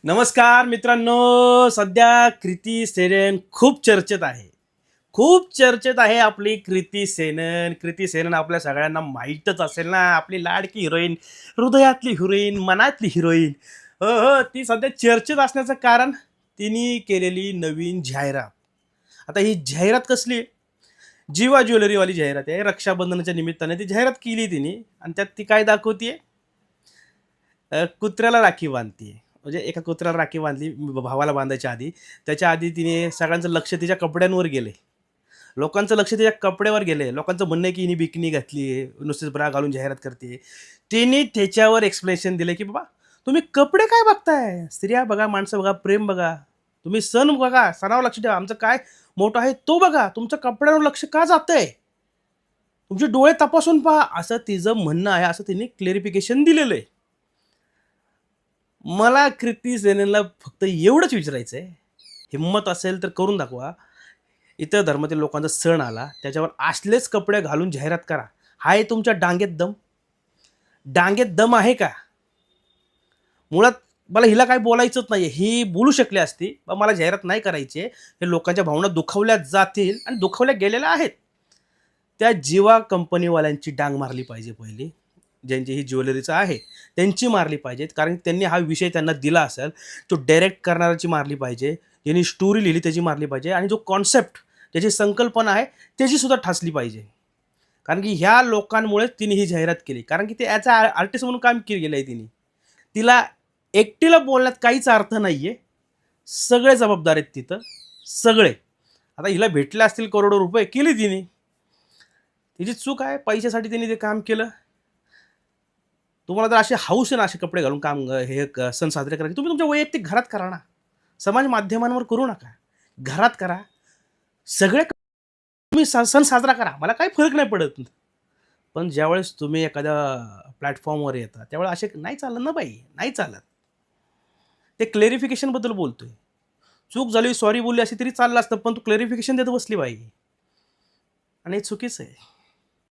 नमस्कार मित्रांनो. सध्या कृती सेनन खूप चर्चेत आहे. खूप चर्चेत आहे आपली कृती सेनन. कृती सेनन आपल्या सगळ्यांना माहीतच असेल ना, आपली लाडकी हिरोईन, हृदयातली हिरोईन, मनातली हिरोईन. हो हो, ती सध्या चर्चेत असण्याचं कारण तिने केलेली नवीन जाहिरात. आता ही जाहिरात कसली आहे? जीवा ज्वेलरीवाली जाहिरात आहे. रक्षाबंधनाच्या निमित्ताने ती जाहिरात केली तिने आणि त्यात ती काय दाखवते? कुत्र्याला राखी बांधते. म्हणजे एका कुत्र्याला राखी बांधली भावाला बांधायच्या आधी. त्याच्या आधी तिने सगळ्यांचं लक्ष तिच्या कपड्यांवर गेले. लोकांचं लक्ष तिच्या कपड्यावर गेले. लोकांचं म्हणणं आहे की हिने बिकिनी घातली आहे, नुसतीच ब्रा घालून जाहिरात करते. तिने त्याच्यावर एक्सप्लेनेशन दिलं की बाबा तुम्ही कपडे काय बघताय? स्त्रिया बघा, माणसं बघा, प्रेम बघा. तुम्ही सण बघा, सणावर लक्ष ठेवा. आमचं काय मोठं आहे तो बघा. तुमच्या कपड्यांवर लक्ष का जातंय? तुमचे डोळे तपासून पहा. असं तिचं म्हणणं आहे. असं तिने क्लेरिफिकेशन दिलेलं आहे. मला कृती सेननला फक्त एवढंच विचारायचं आहे, हिम्मत असेल तर करून दाखवा. इतर धर्मातील लोकांचा सण आला, त्याच्यावर असलेच कपडे घालून जाहिरात करा. आहे तुमच्या डांगेत दम? डांगेत दम आहे का? मुळात मला हिला काय बोलायचंच नाही. ही बोलू शकली असती, पण मला जाहिरात नाही करायची आहे. हे लोकांच्या भावना दुखावल्या जातील आणि दुखावल्या गेलेल्या आहेत. त्या जिवा कंपनीवाल्यांची डांग मारली पाहिजे पहिली. ज्यांची ही ज्वेलरीचं आहे, त्यांची मारली पाहिजेत. कारण त्यांनी हा विषय त्यांना दिला असेल, तो डायरेक्ट करणाऱ्याची मारली पाहिजे. ज्यांनी स्टोरी लिहिली त्याची मारली पाहिजे आणि जो कॉन्सेप्ट, ज्याची संकल्पना आहे, त्याचीसुद्धा ठासली पाहिजे. कारण की ह्या लोकांमुळेच तिने ही जाहिरात केली. कारण की ते ॲज अ आर्टिस्ट म्हणून काम केलं आहे तिने. तिला एकटीला बोलण्यात काहीच अर्थ नाही आहे. सगळे जबाबदार आहेत तिथं, सगळे. आता हिला भेटले असतील करोडो रुपये, केली तिने. तिची चूक आहे, पैशासाठी तिने ते काम केलं. तुम्हाला जर अशी हौस आहे ना, असे कपडे घालून काम सण साजरे करायचे, तुम्ही तुमच्या वैयक्तिक घरात करा ना. समाज माध्यमांवर करू नका. घरात करा. सगळे तुम्ही सण साजरा करा. मला काही फरक नाही पडत. पण ज्यावेळेस तुम्ही एखाद्या प्लॅटफॉर्मवर येता, त्यावेळेस असे नाही चालत ना बाई, नाही चालत. ते क्लेरिफिकेशनबद्दल बोलतोय. चूक झाली, सॉरी बोलली असती तरी चाललं असतं, पण तू क्लेरिफिकेशन देत बसली बाई आणि हे चुकीचं आहे.